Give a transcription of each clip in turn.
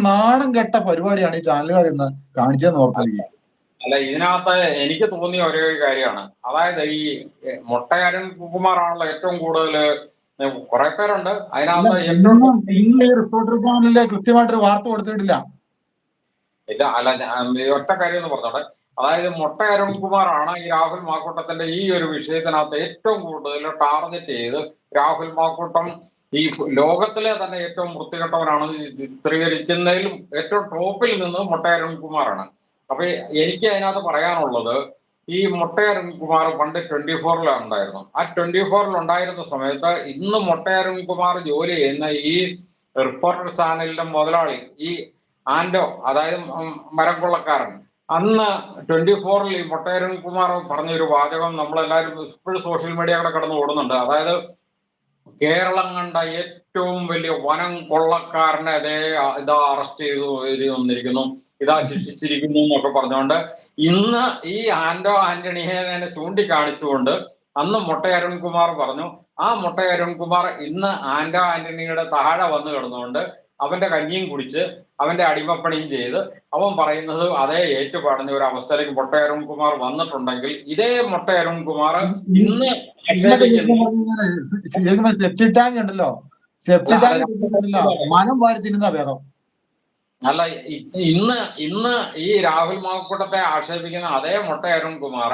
നാണം കെട്ട പരിപാടിയാണ് ഈ ചാനലുകാർ ഇന്ന് കാണിച്ചതെന്ന് ഓർത്തിരിക്കുക. അല്ല, ഇതിനകത്ത് എനിക്ക് തോന്നിയ ഒരേ ഒരു കാര്യമാണ്. അതായത് ഈ മൊട്ടയാരൻ കുമാറാണല്ലോ ഏറ്റവും കൂടുതൽ, കുറെ പേരുണ്ട് അതിനകത്ത് ഏറ്റവും ഈ റിപ്പോർട്ടർ ചാനലില് കൃത്യമായിട്ടൊരു വാർത്ത കൊടുത്തിട്ടില്ല. ഇല്ല, അല്ല, ഒറ്റ കാര്യം എന്ന് പറഞ്ഞോട്ടെ. അതായത് മൊട്ടയാരൻ കുമാറാണ് ഈ രാഹുൽ മാക്കൂട്ടത്തിന്റെ ഈ ഒരു വിഷയത്തിനകത്ത് ഏറ്റവും കൂടുതൽ ടാർഗറ്റ് ചെയ്ത് രാഹുൽ മാക്കൂട്ടം ഈ ലോകത്തിലെ തന്നെ ഏറ്റവും വൃത്തികെട്ടവനാണ് ചിത്രീകരിക്കുന്നതിലും ഏറ്റവും ടോപ്പിൽ നിന്ന് മൊട്ടയാരൻ കുമാറാണ്. അപ്പൊ എനിക്ക് അതിനകത്ത് പറയാനുള്ളത്, ഈ മൊട്ടയാരൻ കുമാർ പണ്ട് 24 ഉണ്ടായിരുന്നു. ആ 24 ഉണ്ടായിരുന്ന സമയത്ത് ഇന്ന് മൊട്ടയാരൻ കുമാർ ജോലി ചെയ്യുന്ന ഈ റിപ്പോർട്ടർ ചാനലിന്റെ മുതലാളി ഈ ആൻഡോ, അതായത് മരം കൊള്ളക്കാരൻ, അന്ന് 24 ഈ മൊട്ടയാരൻ കുമാർ പറഞ്ഞൊരു വാചകം നമ്മളെല്ലാവരും ഇപ്പോഴും സോഷ്യൽ മീഡിയ കൂടെ കടന്ന് ഓടുന്നുണ്ട്. അതായത് കേരളം കണ്ട ഏറ്റവും വലിയ വനം കൊള്ളക്കാരനെ ഇതാ അറസ്റ്റ് ചെയ്തു വന്നിരിക്കുന്നു, ഇതാ ശിക്ഷിച്ചിരിക്കുന്നു എന്നൊക്കെ പറഞ്ഞുകൊണ്ട് ഇന്ന് ഈ ആന്റോ ആന്റണിയെ ചൂണ്ടിക്കാണിച്ചുകൊണ്ട് അന്ന് മൊട്ടയാരൻ കുമാർ പറഞ്ഞു. ആ മൊട്ടയാരൻ കുമാർ ഇന്ന് ആന്റോ ആന്റണിയുടെ താഴെ വന്ന് കിടന്നുകൊണ്ട് അവന്റെ കഞ്ഞിയും കുടിച്ച് അവന്റെ അടിമപ്പണിയും ചെയ്ത് അവൻ പറയുന്നത് അതേ ഏറ്റുപാടുന്ന ഒരു അവസ്ഥയിലേക്ക് മൊട്ടയാരൻ കുമാർ വന്നിട്ടുണ്ടെങ്കിൽ, ഇതേ മൊട്ടയാരൻ കുമാർ ഇന്ന് സെപ്റ്റി ടാങ്ക് ഉണ്ടല്ലോ, സെപ്റ്റി ടാങ്ക് മനം വാരി തിന്നുന്ന ഭേദം. അല്ല, ഇന്ന് ഈ രാഹുൽ മാക്കൂട്ടത്തെ ആക്ഷേപിക്കുന്ന അതേ മൊട്ടയാരൻ കുമാർ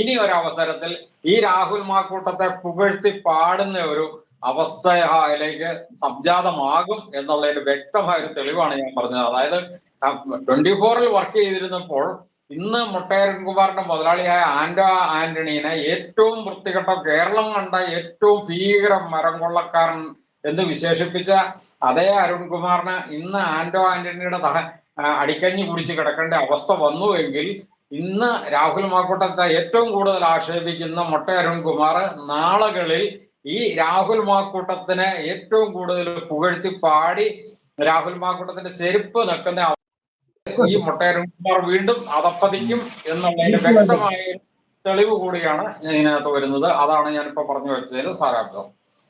ഇനി ഒരു അവസരത്തിൽ ഈ രാഹുൽ മാക്കൂട്ടത്തെ പുകഴ്ത്തി പാടുന്ന ഒരു അവസ്ഥയിലേക്ക് സംജാതമാകും എന്നുള്ളതിന്റെ വ്യക്തമായ ഒരു തെളിവാണ് ഞാൻ പറഞ്ഞത്. അതായത് 24 വർക്ക് ചെയ്തിരുന്നപ്പോൾ ഇന്ന് മൊട്ടയാരൻ കുമാറിന്റെ മുതലാളിയായ ആന്റോ ആന്റണീനെ ഏറ്റവും വൃത്തികെട്ട, കേരളം കണ്ട ഏറ്റവും ഭീകര മരം കൊള്ളക്കാരൻ എന്ന് വിശേഷിപ്പിച്ച അതേ അരുൺകുമാറിന് ഇന്ന് ആന്റോ ആന്റണിയുടെ അടിക്കഞ്ഞി കുടിച്ച് കിടക്കേണ്ട അവസ്ഥ വന്നുവെങ്കിൽ, ഇന്ന് രാഹുൽ മാക്കൂട്ടത്തെ ഏറ്റവും കൂടുതൽ ആക്ഷേപിക്കുന്ന മൊട്ടയാരൻകുമാർ നാളുകളിൽ ഈ രാഹുൽ മാക്കൂട്ടത്തിനെ ഏറ്റവും കൂടുതൽ പുകഴ്ത്തി പാടി രാഹുൽ മാക്കൂട്ടത്തിന്റെ ചെരുപ്പ് നിൽക്കുന്ന ഈ മൊട്ടയാരൻകുമാർ വീണ്ടും അതപ്പതിക്കും എന്നുള്ളതിന്റെ വ്യക്തമായ തെളിവ് കൂടിയാണ് ഇതിനകത്ത് വരുന്നത്. അതാണ് ഞാനിപ്പോ പറഞ്ഞു വെച്ചതിന് സാരാംശം.